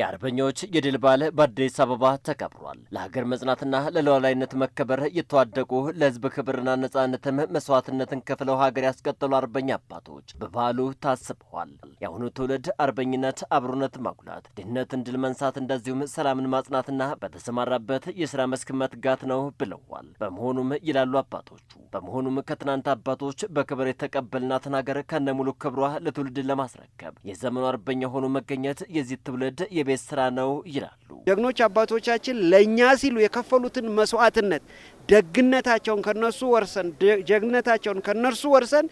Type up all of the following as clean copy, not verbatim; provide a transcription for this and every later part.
የአርበኞች የድል በዓል በአዲስ አበባ ተከብሯል። ለሀገር መጽናትና ለሉዓላዊነት መከበር የተዋደቁ ለሕዝብ ክብርና ነጻነትም መስዋዕትነትን ከፍለው ሀገር ያስቀጠሉ አርበኛ አባቶች በበዓሉ ታስበዋል። የአሁኑ ትውልድ አርበኝነት አብሮነት ማጉላት፣ ድህነትን ድል መንሳት እንደዚሁም ሰላምን ማጽናትና በተሰማራበት የሥራ መስክ መትጋት ነው ብለዋል። በመሆኑም ይላሉ አባቶቹ ከትናንት አባቶች በክብር የተቀበልናትን ሀገር ከነሙሉ ክብሯ ለትውልድ ለማስረከብ የዘመኑ አርበኛ ሆኖ መገኘት የዚህ ትውልድ የቤት ስራ ነው ይላሉ። ጀግኖች አባቶቻችን ለኛ ሲሉ የከፈሉትን መስዋዕትነት ደግነታቸውን ከነሱ ወርሰን ጀግነታቸውን ከነርሱ ወርሰን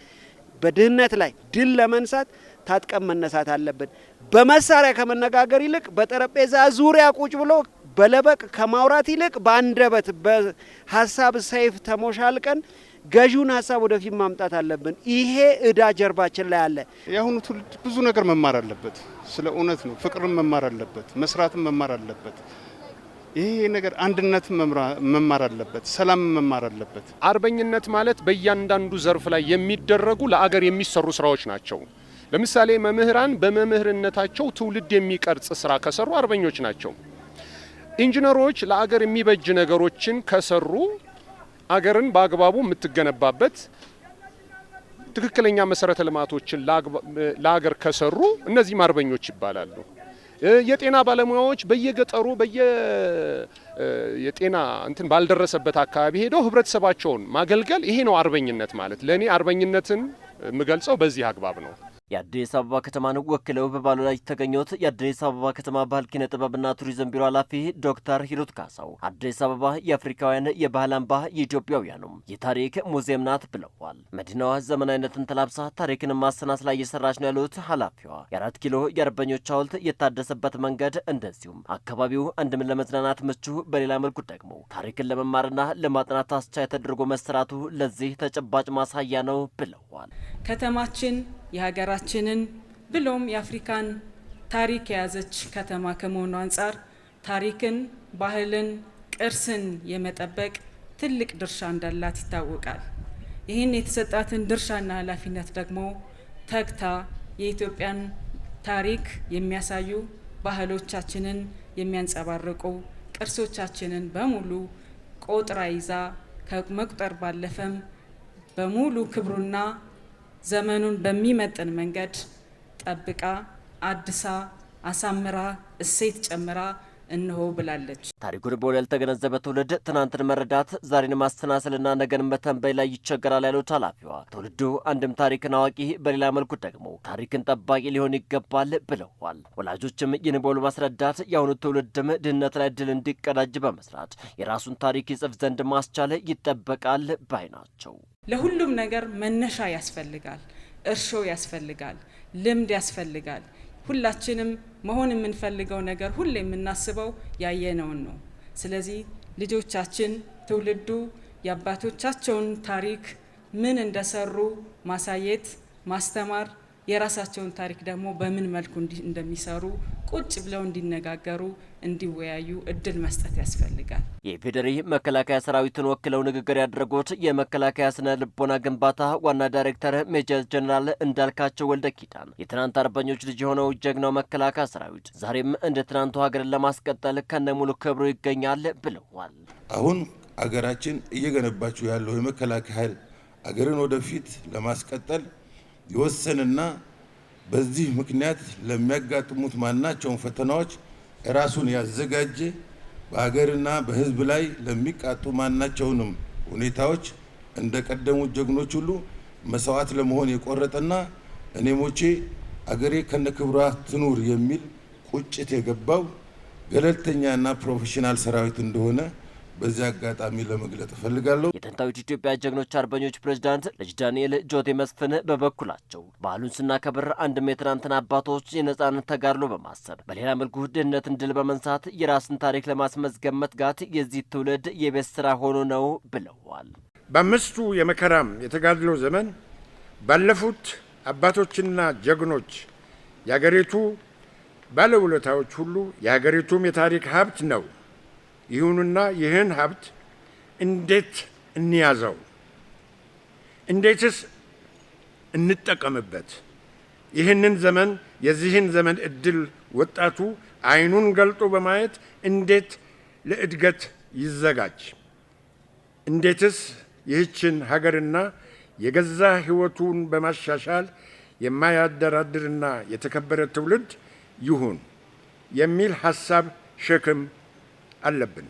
በድህነት ላይ ድል ለመንሳት ታጥቀን መነሳት አለብን። በመሳሪያ ከመነጋገር ይልቅ በጠረጴዛ ዙሪያ ቁጭ ብሎ በለበቅ ከማውራት ይልቅ በአንደበት በሐሳብ ሰይፍ ተሞሻልቀን ገዢውን ሐሳብ ወደፊት ማምጣት አለብን። ይሄ እዳ ጀርባችን ላይ አለ። የአሁኑ ትውልድ ብዙ ነገር መማር አለበት። ስለ እውነት ነው። ፍቅርን መማር አለበት። መስራትን መማር አለበት። ይሄ ነገር አንድነትን መማር አለበት። ሰላም መማር አለበት። አርበኝነት ማለት በእያንዳንዱ ዘርፍ ላይ የሚደረጉ ለአገር የሚሰሩ ስራዎች ናቸው። ለምሳሌ መምህራን በመምህርነታቸው ትውልድ የሚቀርጽ ስራ ከሰሩ አርበኞች ናቸው። ኢንጂነሮች ለአገር የሚበጅ ነገሮችን ከሰሩ አገርን በአግባቡ የምትገነባበት ትክክለኛ መሰረተ ልማቶችን ለአገር ከሰሩ እነዚህ አርበኞች ይባላሉ። የጤና ባለሙያዎች በየገጠሩ የጤና ባልደረሰበት አካባቢ ሄደው ህብረተሰባቸውን ማገልገል ይሄ ነው አርበኝነት ማለት። ለኔ አርበኝነትን የምገልጸው በዚህ አግባብ ነው። የአዲስ አበባ ከተማን ወክለው በበዓሉ ላይ የተገኙት የአዲስ አበባ ከተማ ባህል ኪነ ጥበብና ቱሪዝም ቢሮ ኃላፊ ዶክተር ሂሩት ካሳው አዲስ አበባ የአፍሪካውያን የባህል አምባ የኢትዮጵያውያኑም የታሪክ ሙዚየም ናት ብለዋል። መዲናዋ ዘመናዊነትን ተላብሳ ታሪክን ማሰናስ ላይ እየሰራች ነው ያሉት ኃላፊዋ የ4 ኪሎ የአርበኞች ሐውልት የታደሰበት መንገድ እንደዚሁም አካባቢው አንድም ለመዝናናት ምቹ፣ በሌላ መልኩ ደግሞ ታሪክን ለመማርና ለማጥናት አስቻይ ተደርጎ መሰራቱ ለዚህ ተጨባጭ ማሳያ ነው ብለዋል። ከተማችን የሀገራችንን ብሎም የአፍሪካን ታሪክ የያዘች ከተማ ከመሆኑ አንጻር ታሪክን፣ ባህልን፣ ቅርስን የመጠበቅ ትልቅ ድርሻ እንዳላት ይታወቃል። ይህን የተሰጣትን ድርሻና ኃላፊነት ደግሞ ተግታ የኢትዮጵያን ታሪክ የሚያሳዩ ባህሎቻችንን የሚያንጸባርቁ ቅርሶቻችንን በሙሉ ቆጥራ ይዛ ከመቁጠር ባለፈም በሙሉ ክብሩና ዘመኑን በሚመጥን መንገድ ጠብቃ አድሳ አሳምራ እሴት ጨምራ እንሆ ብላለች። ታሪኩን በውል ያልተገነዘበ ትውልድ ትናንትን መረዳት ዛሬን ማስተናሰልና ነገን መተንበይ ላይ ይቸገራል ያሉት ኃላፊዋ ትውልዱ አንድም ታሪክን አዋቂ በሌላ መልኩ ደግሞ ታሪክን ጠባቂ ሊሆን ይገባል ብለዋል። ወላጆችም ይህን በውል ማስረዳት የአሁኑ ትውልድም ድህነት ላይ ድል እንዲቀዳጅ በመስራት የራሱን ታሪክ ይጽፍ ዘንድ ማስቻል ይጠበቃል ባይ ናቸው። ለሁሉም ነገር መነሻ ያስፈልጋል፣ እርሾ ያስፈልጋል፣ ልምድ ያስፈልጋል። ሁላችንም መሆን የምንፈልገው ነገር ሁሌ የምናስበው ያየነውን ነው። ስለዚህ ልጆቻችን ትውልዱ የአባቶቻቸውን ታሪክ ምን እንደሰሩ ማሳየት፣ ማስተማር፣ የራሳቸውን ታሪክ ደግሞ በምን መልኩ እንደሚሰሩ ቁጭ ብለው እንዲነጋገሩ፣ እንዲወያዩ እድል መስጠት ያስፈልጋል። የፌዴሪ መከላከያ ሰራዊትን ወክለው ንግግር ያደረጉት የመከላከያ ስነ ልቦና ግንባታ ዋና ዳይሬክተር ሜጀር ጀነራል እንዳልካቸው ወልደ ኪዳን የትናንት አርበኞች ልጅ የሆነው ጀግናው መከላከያ ሰራዊት ዛሬም እንደ ትናንቱ ሀገርን ለማስቀጠል ከነሙሉ ክብሩ ይገኛል ብለዋል። አሁን አገራችን እየገነባችው ያለው የመከላከያ ኃይል አገርን ወደፊት ለማስቀጠል የወሰንና በዚህ ምክንያት ለሚያጋጥሙት ማናቸውን ፈተናዎች ራሱን ያዘጋጀ በሀገርና በሕዝብ ላይ ለሚቃጡ ማናቸውንም ሁኔታዎች እንደቀደሙት ጀግኖች ሁሉ መስዋዕት ለመሆን የቆረጠና እኔ ሞቼ አገሬ ከነክብሯ ትኑር የሚል ቁጭት የገባው ገለልተኛና ፕሮፌሽናል ሰራዊት እንደሆነ በዚህ አጋጣሚ ለመግለጽ እፈልጋለሁ። የጥንታዊት ኢትዮጵያ ጀግኖች አርበኞች ፕሬዝዳንት ልጅ ዳንኤል ጆቴ መስፍን በበኩላቸው ባህሉን ስናከብር አንድም የትናንትና አባቶች የነጻነት ተጋድሎ በማሰብ በሌላ መልኩ ድህነትን ድል በመንሳት የራስን ታሪክ ለማስመዝገብ መትጋት የዚህ ትውልድ የቤት ስራ ሆኖ ነው ብለዋል። በአምስቱ የመከራም የተጋድሎ ዘመን ባለፉት አባቶችና ጀግኖች የሀገሪቱ ባለውለታዎች ሁሉ የሀገሪቱም የታሪክ ሀብት ነው። ይሁንና ይህን ሀብት እንዴት እንያዘው? እንዴትስ እንጠቀምበት? ይህንን ዘመን የዚህን ዘመን እድል ወጣቱ ዓይኑን ገልጦ በማየት እንዴት ለእድገት ይዘጋጅ? እንዴትስ ይህችን ሀገርና የገዛ ሕይወቱን በማሻሻል የማያደራድርና የተከበረ ትውልድ ይሁን የሚል ሐሳብ ሸክም አለብን።